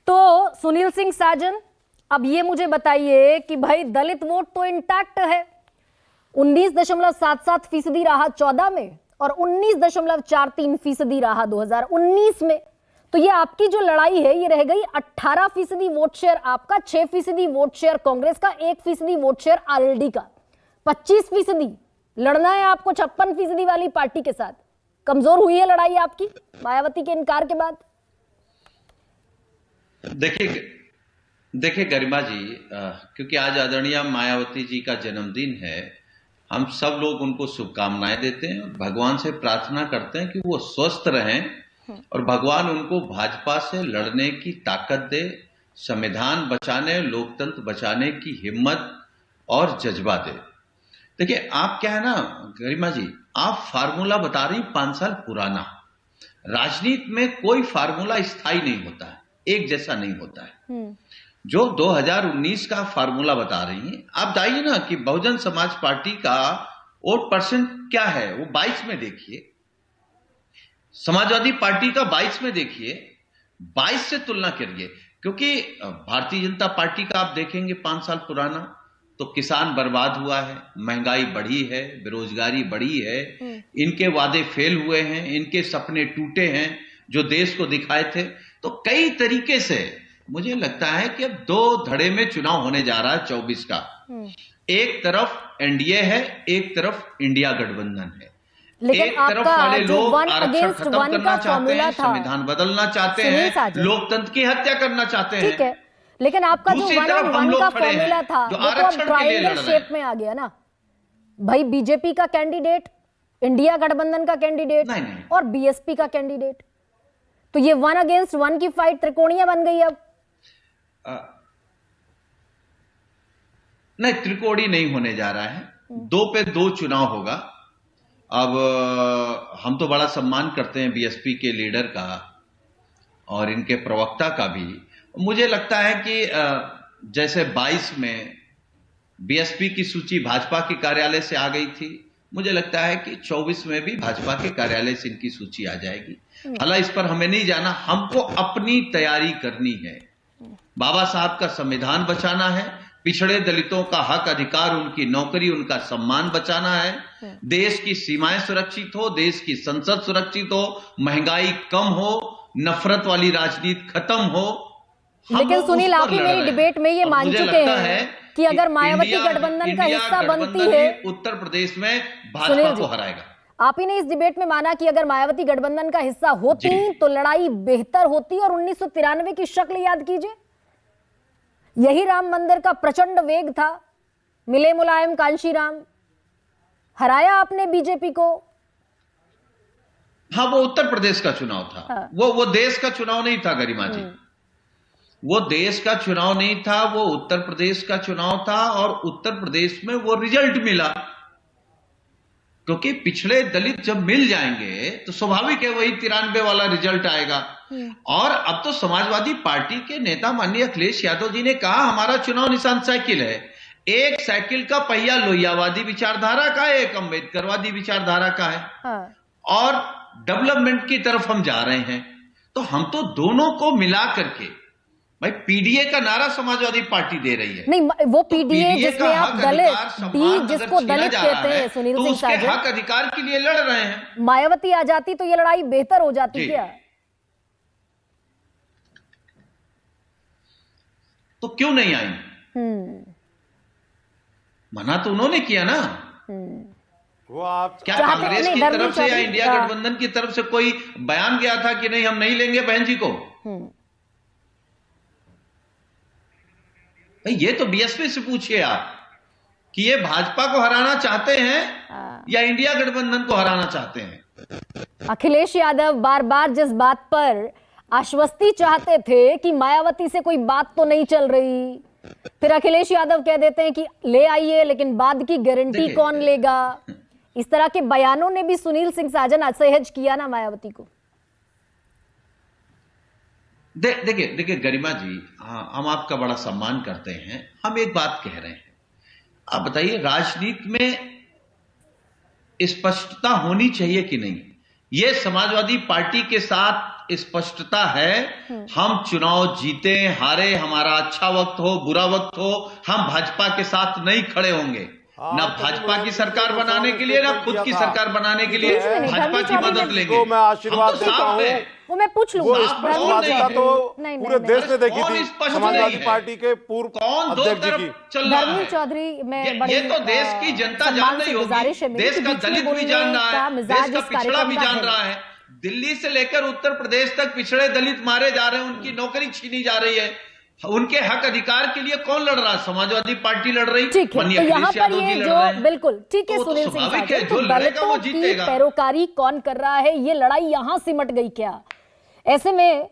तो सुनील सिंह साजन, अब ये मुझे बताइए कि भाई दलित वोट तो इंटैक्ट है, 19.77% रहा 14 में और 19.43% रहा 2019 में। तो ये आपकी जो लड़ाई है ये रह गई 18% वोट शेयर आपका, 6% वोट शेयर कांग्रेस का, 1% वोट शेयर आरएलडी का, 25% लड़ना है आपको 56% वाली पार्टी के साथ। कमजोर हुई है लड़ाई आपकी मायावती के इनकार के बाद? देखिए गरिमा जी, क्योंकि आज आदरणीय मायावती जी का जन्मदिन है, हम सब लोग उनको शुभकामनाएं देते हैं, भगवान से प्रार्थना करते हैं कि वो स्वस्थ रहें और भगवान उनको भाजपा से लड़ने की ताकत दे, संविधान बचाने, लोकतंत्र बचाने की हिम्मत और जज्बा दे। देखिए आप क्या है ना गरिमा जी, आप फार्मूला बता रही 5 साल पुराना। राजनीति में कोई फार्मूला स्थायी नहीं होता है, एक जैसा नहीं होता है। जो 2019 का फार्मूला बता रही हैं, आप बताइए ना कि बहुजन समाज पार्टी का वोट परसेंट क्या है, वो 22 में देखिए, समाजवादी पार्टी का 22 में देखिए, 22 से तुलना करिए। क्योंकि भारतीय जनता पार्टी का आप देखेंगे 5 साल पुराना, तो किसान बर्बाद हुआ है, महंगाई बढ़ी है, बेरोजगारी बढ़ी है, इनके वादे फेल हुए हैं, इनके सपने टूटे हैं जो देश को दिखाए थे। तो कई तरीके से मुझे लगता है कि अब 2 धड़े में चुनाव होने जा रहा है 24 का। एक तरफ एनडीए है, एक तरफ इंडिया गठबंधन है। लेकिन एक तरफ वाले लोग आरक्षण खत्म करना चाहते हैं, संविधान बदलना चाहते हैं, लोकतंत्र की हत्या करना चाहते हैं। ठीक है, लेकिन आपका जो 1-on-1 का फॉर्मूला था वो तो अब ट्रायंगल शेप में आ गया ना भाई। बीजेपी का कैंडिडेट, इंडिया गठबंधन का कैंडिडेट और बीएसपी का कैंडिडेट, तो ये 1 अगेंस्ट 1 की फाइट त्रिकोणीय बन गई। अब नहीं, त्रिकोणी नहीं होने जा रहा है, 2 पे 2 चुनाव होगा। अब हम तो बड़ा सम्मान करते हैं बीएसपी के लीडर का और इनके प्रवक्ता का भी। मुझे लगता है कि जैसे 22 में बीएसपी की सूची भाजपा के कार्यालय से आ गई थी, मुझे लगता है कि 24 में भी भाजपा के कार्यालय से इनकी सूची आ जाएगी। हालांकि इस पर हमें नहीं जाना, हमको अपनी तैयारी करनी है। बाबा साहब का संविधान बचाना है, पिछड़े दलितों का हक अधिकार, उनकी नौकरी, उनका सम्मान बचाना है, देश की सीमाएं सुरक्षित हो, देश की संसद सुरक्षित हो, महंगाई कम हो, नफरत वाली राजनीति खत्म हो। लेकिन सुनील, आप ही मेरी डिबेट में ये मान चुके हैं कि अगर मायावती गठबंधन का हिस्सा बनती है, उत्तर प्रदेश में भाजपा को हराएगा। आप ही ने इस डिबेट में माना कि अगर मायावती गठबंधन का हिस्सा होती तो लड़ाई बेहतर होती। और 1993 की शक्ल याद कीजिए, यही राम मंदिर का प्रचंड वेग था, मिले मुलायम कांशीराम, हराया आपने बीजेपी को। हाँ, वो उत्तर प्रदेश का चुनाव था। हाँ। वो देश का चुनाव नहीं था गरिमा जी, वो देश का चुनाव नहीं था, वो उत्तर प्रदेश का चुनाव था। और उत्तर प्रदेश में वो रिजल्ट मिला, क्योंकि पिछड़े दलित जब मिल जाएंगे तो स्वाभाविक है वही 93 वाला रिजल्ट आएगा। और अब तो समाजवादी पार्टी के नेता माननीय अखिलेश यादव जी ने कहा हमारा चुनाव निशान साइकिल है। एक साइकिल का पहिया लोहियावादी विचारधारा का है, एक अम्बेडकरवादी विचारधारा का है। हाँ। और डेवलपमेंट की तरफ हम जा रहे हैं, तो हम तो दोनों को मिला करके, भाई पीडीए का नारा समाजवादी पार्टी दे रही है। नहीं, वो पीडीए जिसमें आप दलित, जिसको दलित कहते हैं सुनील सिंह साजन, हक अधिकार के लिए लड़ रहे हैं। मायावती आ जाती तो ये लड़ाई बेहतर हो जाती क्या? तो क्यों नहीं आई? मना तो उन्होंने किया ना। वो आप क्या कांग्रेस की तरफ से या इंडिया गठबंधन की तरफ से कोई बयान गया था कि नहीं हम नहीं लेंगे बहन जी को? ये तो बीएसपी से पूछिए आप कि ये भाजपा को हराना चाहते हैं या इंडिया गठबंधन को हराना चाहते हैं। अखिलेश यादव बार बार जिस बात पर आश्वस्ति चाहते थे कि मायावती से कोई बात तो नहीं चल रही, फिर अखिलेश यादव कह देते हैं कि ले आइए, लेकिन बाद की गारंटी कौन लेगा। इस तरह के बयानों ने भी सुनील सिंह साजन असहज किया ना मायावती को। देखिए गरिमा जी, हाँ, हम आपका बड़ा सम्मान करते हैं। हम एक बात कह रहे हैं, आप बताइए राजनीति में स्पष्टता होनी चाहिए कि नहीं? ये समाजवादी पार्टी के साथ स्पष्टता है। हम चुनाव जीते हारे, हमारा अच्छा वक्त हो बुरा वक्त हो, हम भाजपा के साथ नहीं खड़े होंगे। ना भाजपा की सरकार बनाने के लिए, ना खुद की सरकार बनाने के लिए भाजपा की मदद लेंगे। मैं आशीर्वाद हम तो देता साफ हूँ। हैं। वो मैं पूछ वो लूंगा। स्पष्टवादिता तो नहीं, पूरे नहीं, देश ने देखी कौन थी स्पष्ट समाजवादी नहीं है? पार्टी के पूर्व कौन दो अध्यक्ष जी तरफ की। चल रहा धर्मेंद्र है? चौधरी, मैं बड़ी ये तो देश की जनता जान सम्मान रही से गुजारिश है होगी, मेरी देश कि का बीच में दलित भी बोलने जान रहा का है, मिजाज देश का इस पिछड़ा कार्यक्रम भी का जान है। रहा है। दिल्ली से लेकर उत्तर प्रदेश तक पिछड़े दलित मारे जा रहे हैं, उनकी नौकरी छीनी जा रही है। उनके हक अधिकार के लिए कौन लड़ रहा है? समाजवादी पार्टी लड़ रही, ठीक है, माननीय तो यहाँ अखिलेश पर यादव ये जी लड़ जो रहे हैं। बिल्कुल ठीक है तो वो तो सुनील सिंह स्वाभाविक साजन, है, तो जो लड़ेगा वो दलितों की जीतेगा। पैरोकारी कौन कर रहा है, ये लड़ाई यहां सिमट गई क्या? ऐसे में